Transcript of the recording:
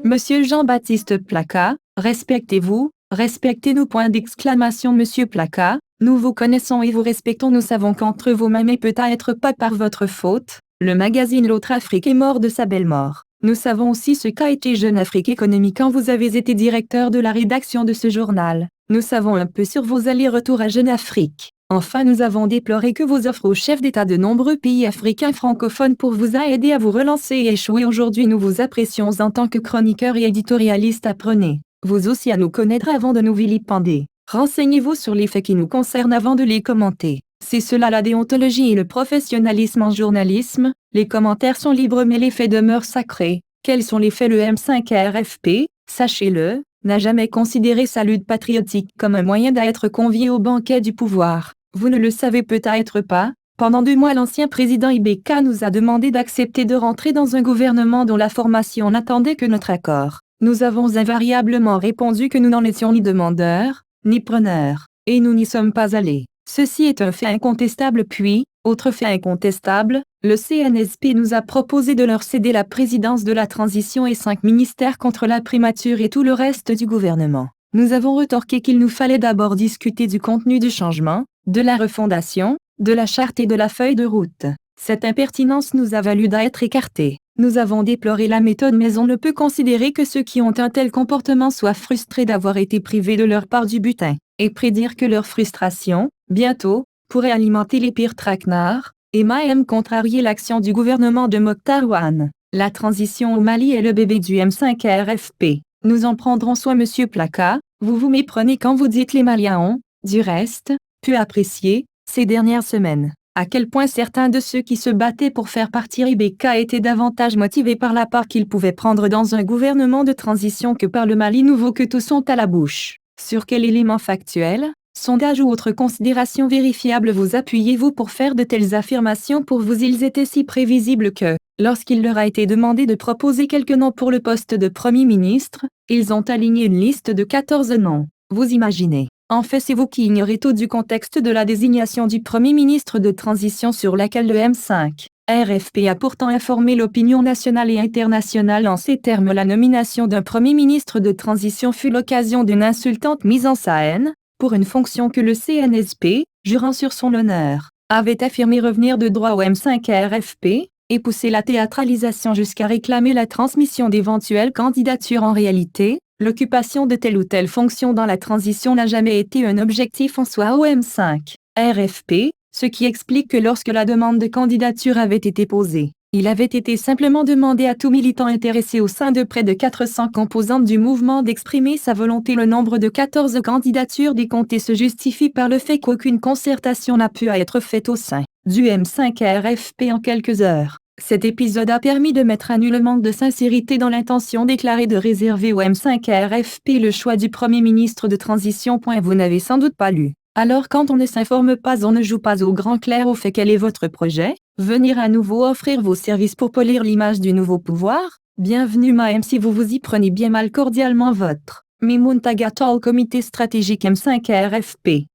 Monsieur Jean-Baptiste Placas, respectez-vous, respectez-nous. Monsieur Placas, nous vous connaissons et vous respectons. Nous savons qu'entre vous-même et peut-être pas par votre faute, le magazine L'Autre Afrique est mort de sa belle mort. Nous savons aussi ce qu'a été Jeune Afrique Économie quand vous avez été directeur de la rédaction de ce journal. Nous savons un peu sur vos allers-retours à Jeune Afrique. Enfin, nous avons déploré que vos offres aux chefs d'État de nombreux pays africains francophones pour vous aider à vous relancer et échouer. Aujourd'hui, nous vous apprécions en tant que chroniqueur et éditorialiste. Apprenez, vous aussi, à nous connaître avant de nous vilipender. Renseignez-vous sur les faits qui nous concernent avant de les commenter. C'est cela la déontologie et le professionnalisme en journalisme. Les commentaires sont libres mais les faits demeurent sacrés. Quels sont les faits? Le M5RFP, sachez-le, n'a jamais considéré sa lutte patriotique comme un moyen d'être convié au banquet du pouvoir. Vous ne le savez peut-être pas, pendant 2 mois l'ancien président Ibeka nous a demandé d'accepter de rentrer dans un gouvernement dont la formation n'attendait que notre accord. Nous avons invariablement répondu que nous n'en étions ni demandeurs, ni preneurs, et nous n'y sommes pas allés. Ceci est un fait incontestable. Puis, autre fait incontestable, le CNSP nous a proposé de leur céder la présidence de la transition et 5 ministères contre la primature et tout le reste du gouvernement. Nous avons retorqué qu'il nous fallait d'abord discuter du contenu du changement, de la refondation, de la charte et de la feuille de route. Cette impertinence nous a valu d'être écartés. Nous avons déploré la méthode mais on ne peut considérer que ceux qui ont un tel comportement soient frustrés d'avoir été privés de leur part du butin, et prédire que leur frustration, bientôt, pourrait alimenter les pires traquenards, et même contrarier l'action du gouvernement de Mokhtar Ouane. La transition au Mali est le bébé du M5RFP. Nous en prendrons soin. Monsieur Placas, vous vous méprenez quand vous dites les Maliens ont, du reste, pu apprécier, ces dernières semaines, à quel point certains de ceux qui se battaient pour faire partir Ibeka étaient davantage motivés par la part qu'ils pouvaient prendre dans un gouvernement de transition que par le Mali nouveau que tous sont à la bouche. Sur quel élément factuel, sondage ou autre considération vérifiable vous appuyez-vous pour faire de telles affirmations? Pour vous, ils étaient si prévisibles que, lorsqu'il leur a été demandé de proposer quelques noms pour le poste de Premier ministre, ils ont aligné une liste de 14 noms. Vous imaginez. En fait, c'est vous qui ignorez tout du contexte de la désignation du Premier ministre de transition sur laquelle le M5 RFP a pourtant informé l'opinion nationale et internationale en ces termes. La nomination d'un Premier ministre de transition fut l'occasion d'une insultante mise en scène, pour une fonction que le CNSP, jurant sur son honneur, avait affirmé revenir de droit au M5RFP, et poussé la théâtralisation jusqu'à réclamer la transmission d'éventuelles candidatures. En réalité, l'occupation de telle ou telle fonction dans la transition n'a jamais été un objectif en soi au M5 RFP, ce qui explique que lorsque la demande de candidature avait été posée, il avait été simplement demandé à tout militant intéressé au sein de près de 400 composantes du mouvement d'exprimer sa volonté. Le nombre de 14 candidatures décomptées se justifie par le fait qu'aucune concertation n'a pu être faite au sein du M5RFP en quelques heures. Cet épisode a permis de mettre à nu le manque de sincérité dans l'intention déclarée de réserver au M5RFP le choix du Premier ministre de transition. Vous n'avez sans doute pas lu. Alors quand on ne s'informe pas, on ne joue pas au grand clair au fait. Quel est votre projet? Venir à nouveau offrir vos services pour polir l'image du nouveau pouvoir? Bienvenue même si vous vous y prenez bien mal. Cordialement votre Mimoun Tagata au comité stratégique M5RFP.